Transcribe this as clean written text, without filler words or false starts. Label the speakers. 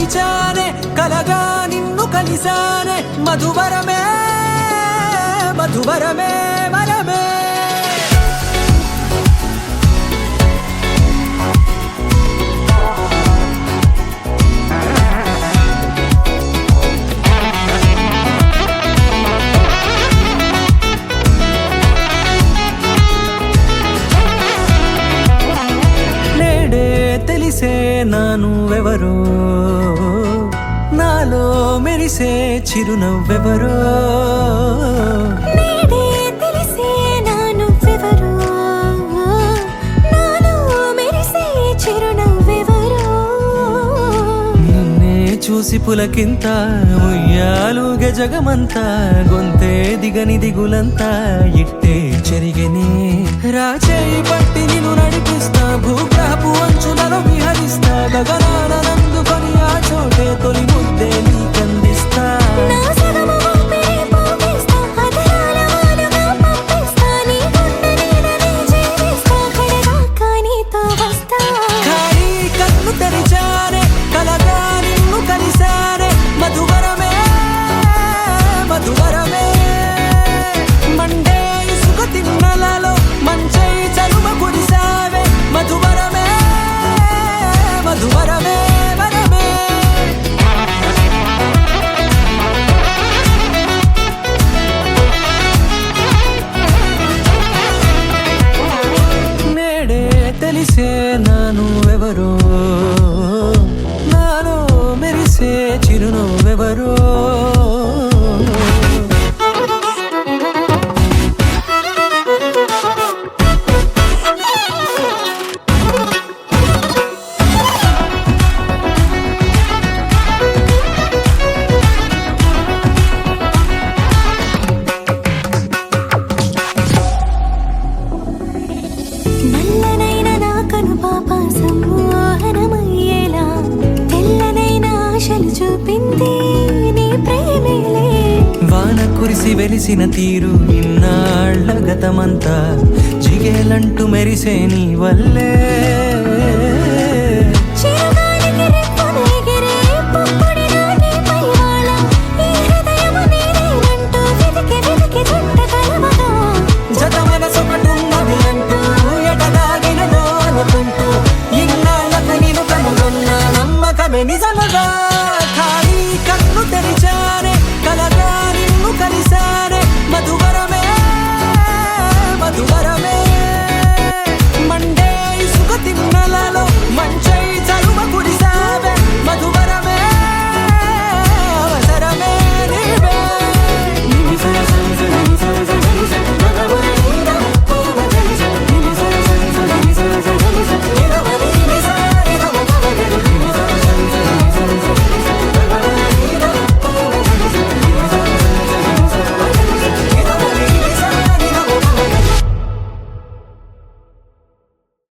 Speaker 1: మరిచానే కలగా నిన్ను కలిసానే మధువరమే మధువరమే వరమే తెలిసే నానువెవరో నాలో మెరిసే చిరునవ్వెవరో
Speaker 2: నేడే తెలిసే నానువెవరో నాలో మెరిసే చిరునవ్వెవరో
Speaker 1: నిన్నే చూసి పులకింత ఉయ్యాలుగే జగమంతా గొంతే దిగని దిగులంతా ఇట్టే చెరిగనే రాచేయి పట్టి నిన్ను నడిపిస్తా భూగ్రహపు అంచులలో విహరిస్తా గగనాన నందుకొని ఆ చోటే తొలి ముద్దే నీకందిస్తా
Speaker 2: నా సగమ ఊపిరి పోగిస్తా అదరాల వాలుగా పంపిస్తా నీ గుండె నీడనే జీవిస్తా కడదాకా నీతో వస్తా
Speaker 1: ఖాళీ కన్ను తెరిచానే కలగా నిన్ను కలిసానే మధువరమే మధువరమే మండే ఇసుక తిన్నలలో మంచై చలువ కురిసావే మధువరమే మధువరమే వరమే నేడే తెలిసే నానువెవరో నాలో మెరిసే చిరునవ్వెవరో
Speaker 2: నల్లనైన నా కనుపాప సమ్మోహనమయ్యేలా తెల్లనైన ఆశలు చూపింది నీ ప్రేమేలే
Speaker 1: వాన కురిసి వెలిసిన తీరు ఇన్నాళ్ల గతమంతా జిగేలంటూ మెరిసే నీ వల్లే